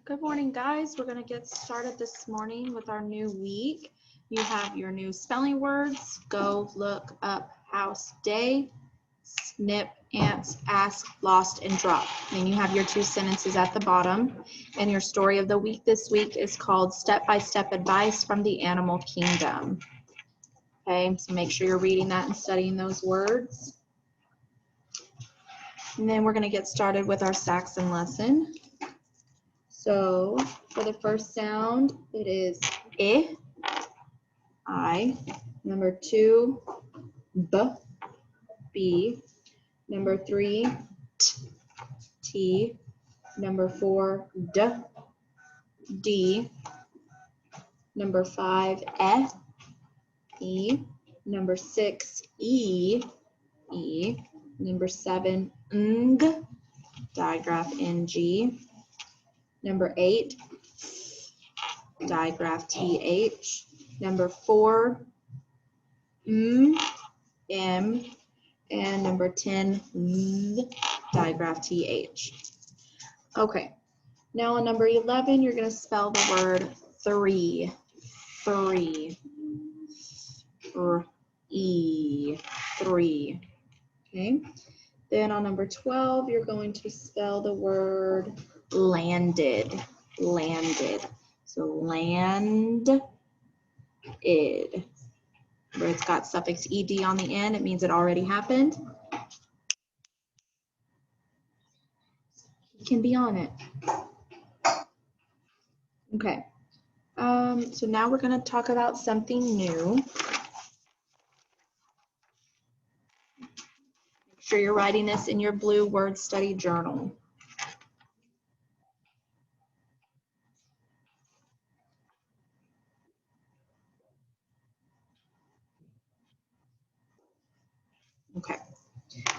Good morning, guys. We're going to get started this morning with our new week. You have your new spelling words: go, look, up, house, day, snip, ants, ask, lost, and drop. And you have your two sentences at the bottom. And your story of the week this week is called Step-by-Step Advice from the Animal Kingdom. Okay, so make sure you're reading that and studying those words. And then we're going to get started with our Saxon lesson. So for the first sound, it is I. Number 2, B. Number 3, T. Number 4, D. Number 5, E. Number 6, E. Number 7, digraph NG. Number 8, digraph TH. Number 4, M. And number 10, digraph TH. Okay, now on number 11, you're going to spell the word three. Three. Three. Okay. Then on number 12, you're going to spell the word landed. Landed. So landed. Where it's got suffix ed on the end, it means it already happened. You can be on it. Okay. So now we're going to talk about something new. Make sure you're writing this in your blue word study journal. Okay.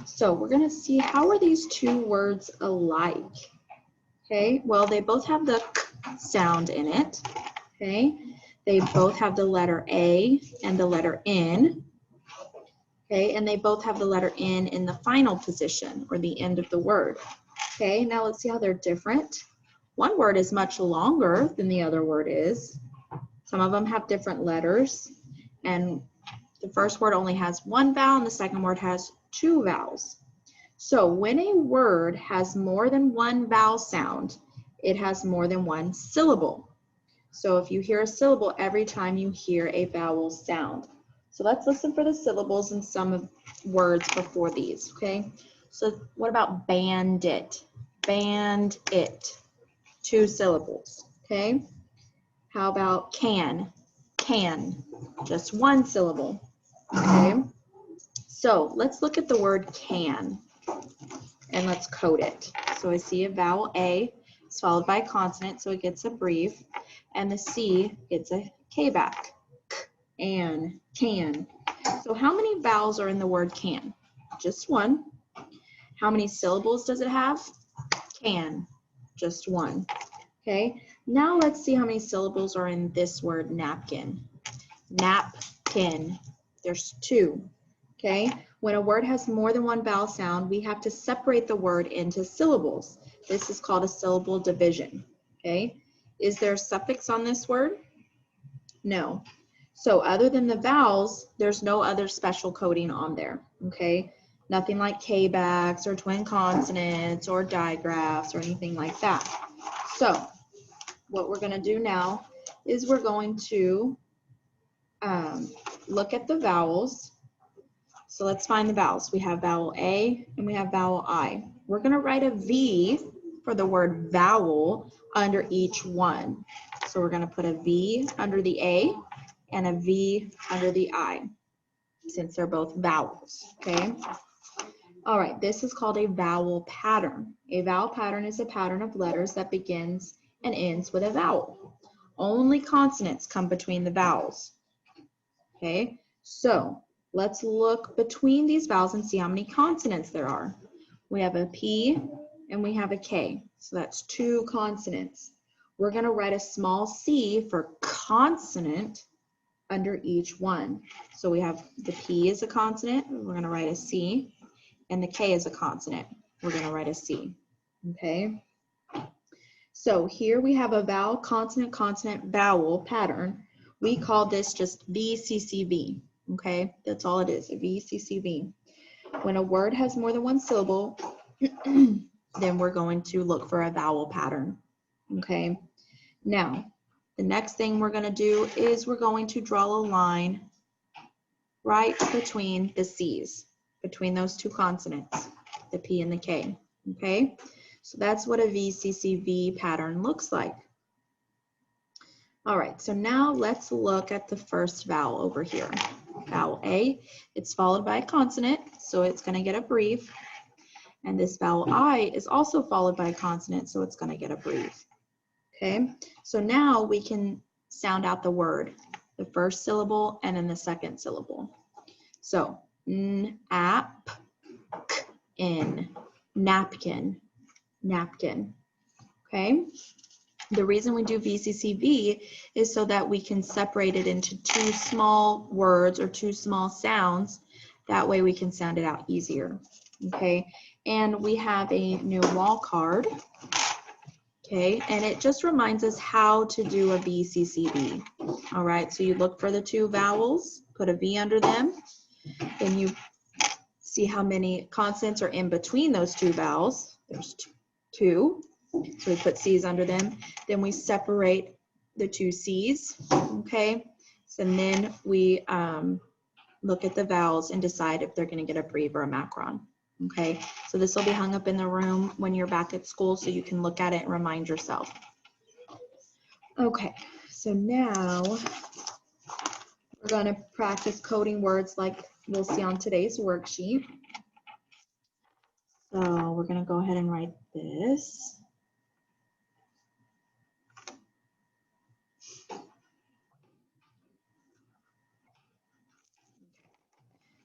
So we're going to see how are these two words alike. Okay. Well, they both have the k sound in it. Okay. They both have the letter A and the letter N. Okay, and they both have the letter N in the final position, or the end of the word. Okay, now let's see how they're different. One word is much longer than the other word is. Some of them have different letters, and the first word only has one vowel, and the second word has two vowels. So when a word has more than one vowel sound, it has more than one syllable. So if you hear a syllable every time you hear a vowel sound. So let's listen for the syllables and some of words before these, okay? So what about bandit? Bandit, 2 syllables, okay? How about can? Can, just 1 syllable, okay? So let's look at the word can, and let's code it. So I see a vowel A, it's followed by a consonant, so it gets a brief, and the C gets a K back. And can. So how many vowels are in the word can? Just 1. How many syllables does it have? Can. Just 1. Okay. Now let's see how many syllables are in this word napkin. Napkin. There's 2. Okay. When a word has more than one vowel sound, we have to separate the word into syllables. This is called a syllable division. Okay. Is there a suffix on this word? No. So other than the vowels, there's no other special coding on there, okay? Nothing like K-backs or twin consonants or digraphs or anything like that. So what we're going to do now is we're going to look at the vowels. So let's find the vowels. We have vowel A and we have vowel I. We're going to write a V for the word vowel under each one. So we're going to put a V under the A and a V under the I, since they're both vowels, okay? All right, this is called a vowel pattern. A vowel pattern is a pattern of letters that begins and ends with a vowel. Only consonants come between the vowels, okay? So let's look between these vowels and see how many consonants there are. We have a P and we have a K, so that's 2 consonants. We're gonna write a small c for consonant under each one. So we have the P is a consonant, we're going to write a C, and the K is a consonant, we're going to write a C, okay? So here we have a vowel, consonant, consonant, vowel pattern. We call this just VCCV, okay? That's all it is, a VCCV. When a word has more than one syllable, then we're going to look for a vowel pattern, okay? Now, the next thing we're going to do is we're going to draw a line right between the C's, between those two consonants, the P and the K, okay? So that's what a VCCV pattern looks like. All right, so now let's look at the first vowel over here. Vowel A, it's followed by a consonant, so it's going to get a brief. And this vowel I is also followed by a consonant, so it's going to get a brief. Okay, so now we can sound out the word, the first syllable and then the second syllable. So, n-ap, k-in, napkin, napkin. Okay, the reason we do VCCV is so that we can separate it into two small words or two small sounds. That way we can sound it out easier. Okay, and we have a new wall card. Okay, and it just reminds us how to do a VCCV. All right, so you look for the two vowels, put a V under them, then you see how many consonants are in between those two vowels. There's two, so we put C's under them. Then we separate the two C's, okay? So then we look at the vowels and decide if they're going to get a breve or a macron. Okay, so this will be hung up in the room when you're back at school so you can look at it and remind yourself. Okay, so now we're going to practice coding words like we'll see on today's worksheet. So we're going to go ahead and write this.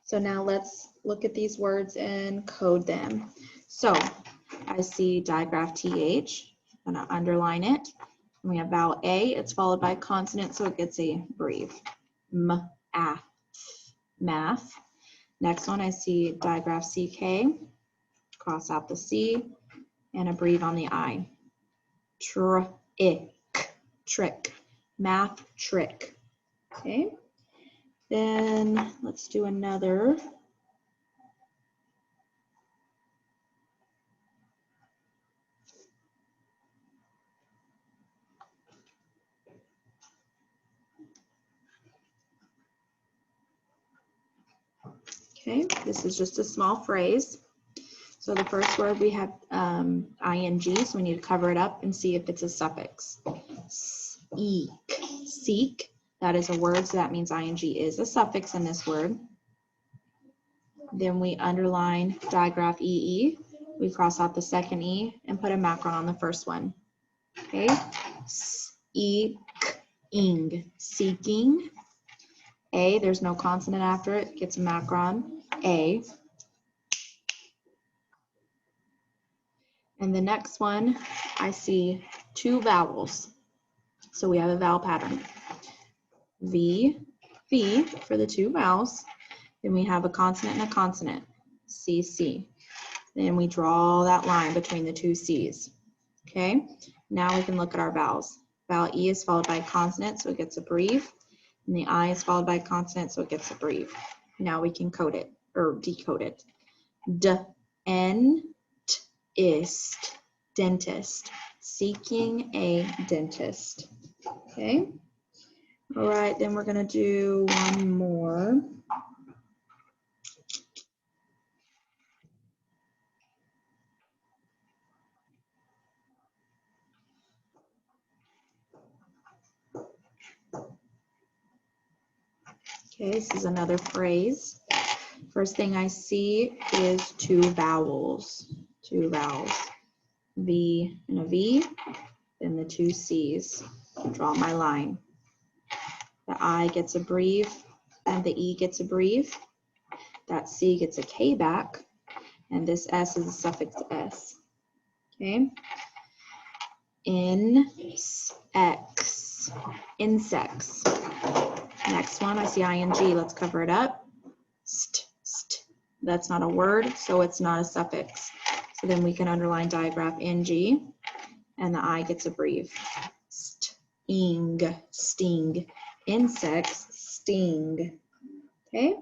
So now let's look at these words and code them. So I see digraph TH, I'm going to underline it. And we have vowel A, it's followed by a consonant, so it gets a breve. M-ath, math. Next one I see digraph CK, cross out the C, and a breve on the I. Trick, trick, math trick. Okay. Then let's do another. Okay, this is just a small phrase. So the first word we have ing, so we need to cover it up and see if it's a suffix. Seek, seek, that is a word, so that means ing is a suffix in this word. Then we underline digraph EE. We cross out the second E and put a macron on the first one. Okay, seeking, seeking. A, there's no consonant after it, gets a macron, A. And the next one, I see two vowels. So we have a vowel pattern. V, V for the two vowels. Then we have a consonant and a consonant, C, C. Then we draw that line between the two C's. Okay, now we can look at our vowels. Vowel E is followed by a consonant, so it gets a breve. And the I is followed by a consonant, so it gets a breve. Now we can code it, or decode it. D-N-T-ist, dentist, seeking a dentist. Okay. All right, then we're going to do one more. Okay, this is another phrase. First thing I see is two vowels. Two vowels. V and a V, then the two C's. Draw my line. The I gets a breve, and the E gets a breve. That C gets a K back, and this S is a suffix S. Okay. In-X, insects. Next one, I see ing. Let's cover it up. St, st. That's not a word, so it's not a suffix. So then we can underline digraph ng. and the I gets a breathe. Sting, sting. Insects sting. Okay?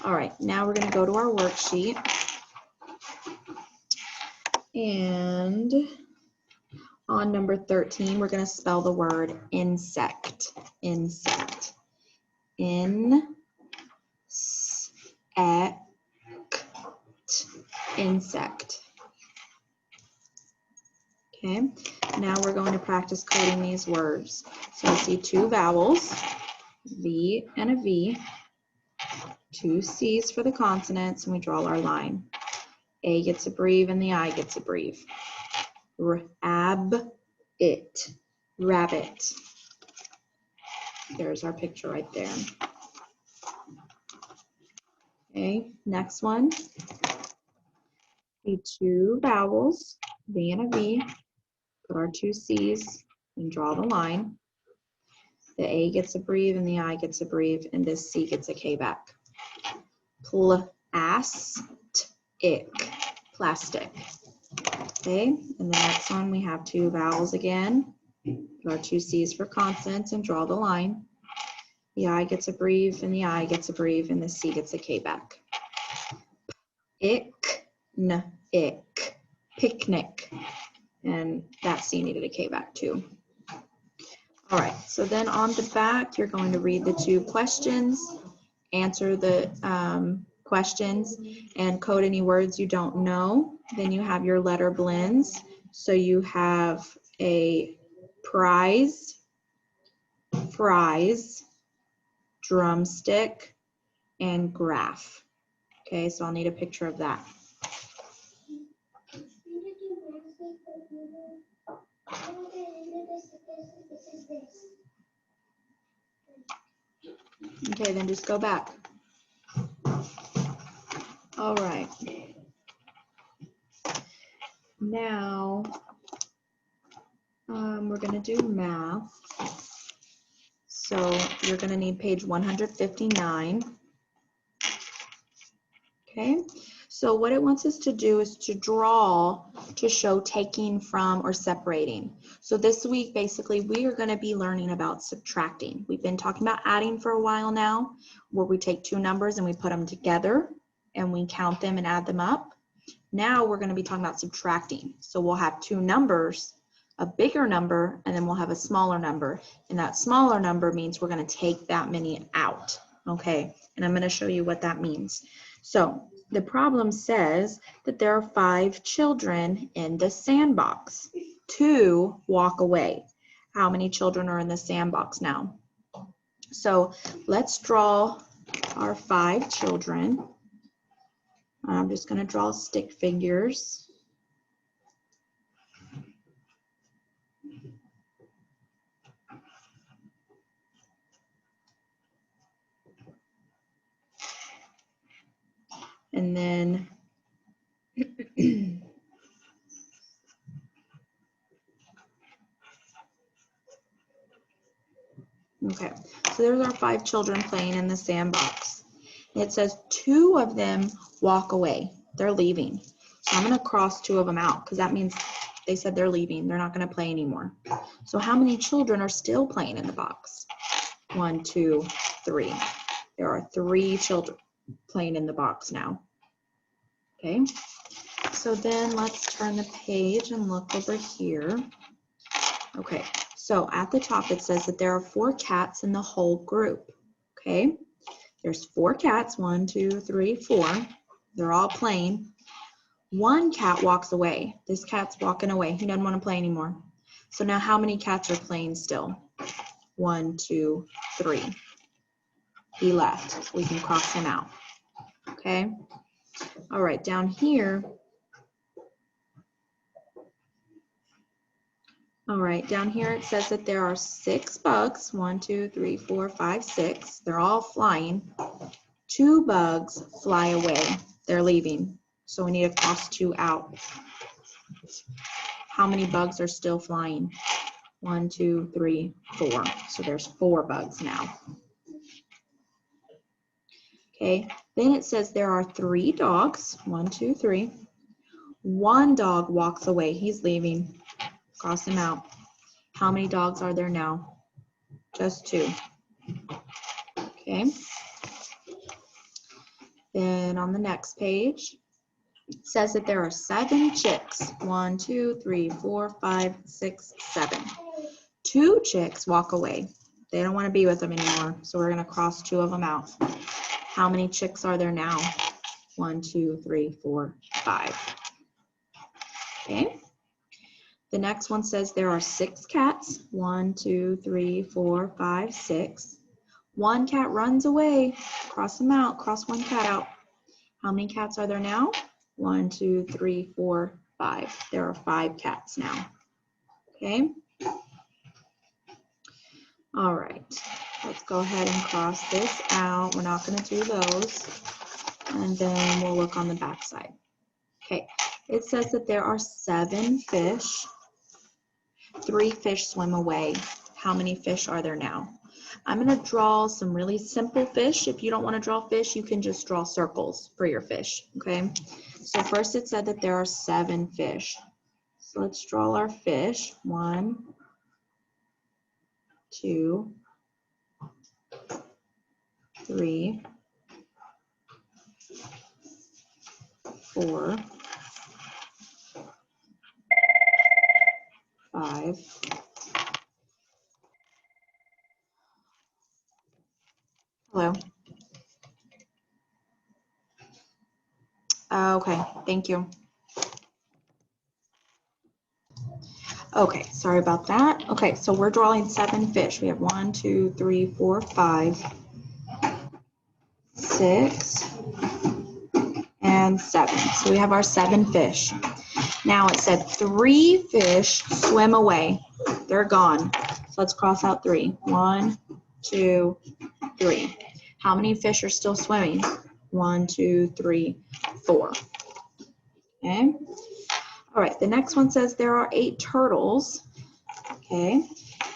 All right, now we're going to go to our worksheet. And on number 13, we're going to spell the word insect. Insect. Insect. Okay, now we're going to practice coding these words. So I see two vowels, V and a V, two C's for the consonants, and we draw our line. A gets a breathe and the I gets a breathe. It, rabbit. There's our picture right there. Okay, next one. The two vowels, V and a V, put our two C's and draw the line. The A gets a breathe and the I gets a breathe, and this C gets a K back. Plastic. Okay, and the next one we have two vowels again. Put our two C's for consonants and draw the line. The I gets a breathe and the I gets a breathe, and the C gets a K back. Picnic. And that C needed a K back too. All right, so then on the back, you're going to read the two questions, answer the questions, and code any words you don't know. Then you have your letter blends. So you have a prize, fries, drumstick, and graph. Okay, so I'll need a picture of that. Okay, then just go back. All right. Now, we're going to do math. So you're going to need page 159. Okay, so what it wants us to do is to draw to show taking from or separating. So this week, basically, we are going to be learning about subtracting. We've been talking about adding for a while now, where we take two numbers and we put them together and we count them and add them up. Now we're going to be talking about subtracting. So we'll have two numbers, a bigger number, and then we'll have a smaller number. And that smaller number means we're going to take that many out. Okay, and I'm going to show you what that means. So the problem says that there are 5 children in the sandbox. 2 walk away. How many children are in the sandbox now? So let's draw our 5 children. I'm just going to draw stick figures. And then okay, so there's our 5 children playing in the sandbox. It says 2 of them walk away. They're leaving. So I'm going to cross 2 of them out because that means they said they're leaving. They're not going to play anymore. So how many children are still playing in the box? 1, 2, 3. There are 3 children playing in the box now. Okay, so then let's turn the page and look over here. Okay, so at the top it says that there are 4 cats in the whole group. Okay, there's 4 cats, 1, 2, 3, 4. They're all playing. 1 cat walks away. This cat's walking away. He doesn't want to play anymore. So now how many cats are playing still? 1, 2, 3. He left. We can cross him out. Okay. All right, down here. All right, down here it says that there are 6 bugs. 1, 2, 3, 4, 5, 6. They're all flying. 2 bugs fly away. They're leaving. So we need to cross 2 out. How many bugs are still flying? 1, 2, 3, 4. So there's 4 bugs now. Okay, then it says there are 3 dogs. 1, 2, 3. 1 dog walks away. He's leaving. Cross them out. How many dogs are there now? Just 2. Okay. Then on the next page, it says that there are 7 chicks. 1, 2, 3, 4, 5, 6, 7. 2 chicks walk away. They don't want to be with them anymore, so we're going to cross 2 of them out. How many chicks are there now? 1, 2, 3, 4, 5. Okay. The next one says there are 6 cats. 1, 2, 3, 4, 5, 6. 1 cat runs away. Cross them out. Cross 1 cat out. How many cats are there now? 1, 2, 3, 4, 5. There are 5 cats now. Okay. All right. Let's go ahead and cross this out. We're not going to do those. And then we'll look on the back side. Okay. It says that there are 7 fish. 3 fish swim away. How many fish are there now? I'm going to draw some really simple fish. If you don't want to draw fish, you can just draw circles for your fish, okay? So first it said that there are 7 fish. So let's draw our fish. 1, 2, 3, 4, 5. Hello. Okay, thank you. Okay, sorry about that. Okay, so we're drawing 7 fish. We have 1, 2, 3, 4, 5, 6, and 7. So we have our 7 fish. Now it said 3 fish swim away. They're gone. So let's cross out 3. 1, 2, 3. How many fish are still swimming? 1, 2, 3, 4. Okay. All right, the next one says there are 8 turtles. Okay.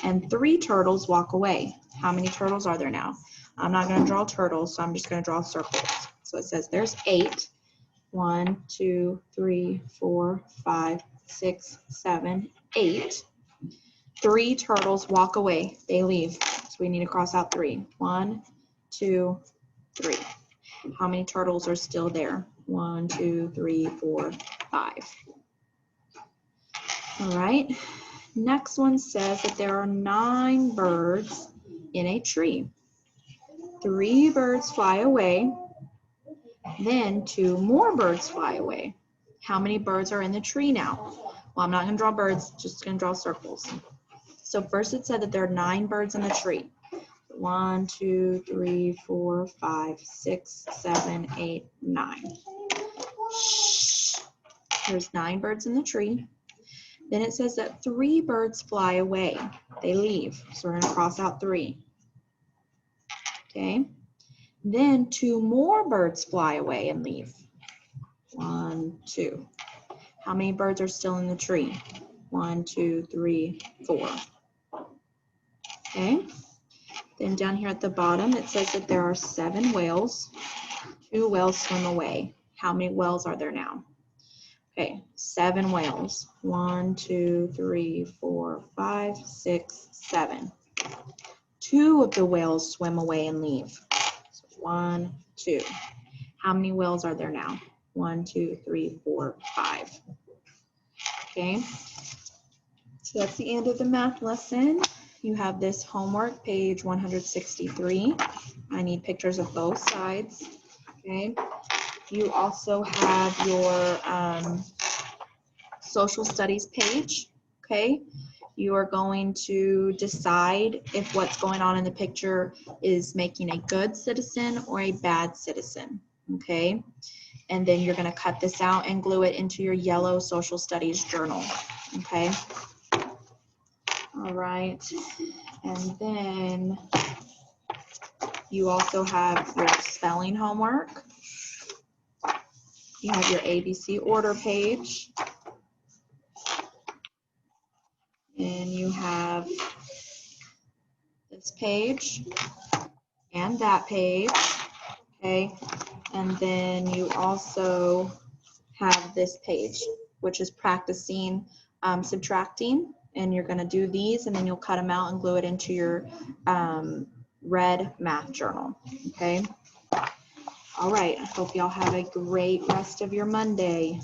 And 3 turtles walk away. How many turtles are there now? I'm not going to draw turtles, so I'm just going to draw circles. So it says there's 8. 1, 2, 3, 4, 5, 6, 7, 8. 3 turtles walk away. They leave. So we need to cross out 3. 1, 2, 3. How many turtles are still there? 1, 2, 3, 4, 5. All right. Next one says that there are 9 birds in a tree. 3 birds fly away. Then 2 more birds fly away. How many birds are in the tree now? Well, I'm not going to draw birds, just going to draw circles. So first it said that there are 9 birds in the tree. 1, 2, 3, 4, 5, 6, 7, 8, 9. Shh. There's 9 birds in the tree. Then it says that 3 birds fly away. They leave. So we're going to cross out 3. Okay. Then 2 more birds fly away and leave. 1, 2. How many birds are still in the tree? 1, 2, 3, 4. Okay. Then down here at the bottom, it says that there are 7 whales. 2 whales swim away. How many whales are there now? Okay, 7 whales. 1, 2, 3, 4, 5, 6, 7. 2 of the whales swim away and leave. So 1, 2. How many whales are there now? 1, 2, 3, 4, 5. Okay, so that's the end of the math lesson. You have this homework, page 163. I need pictures of both sides. Okay, you also have your social studies page. Okay, you are going to decide if what's going on in the picture is making a good citizen or a bad citizen. Okay, and then you're going to cut this out and glue it into your yellow social studies journal. Okay. All right. And then you also have your spelling homework. You have your ABC order page. And you have this page and that page. Okay. And then you also have this page, which is practicing subtracting And you're going to do these, and then you'll cut them out and glue it into your red math journal. Okay. All right. I hope y'all have a great rest of your Monday.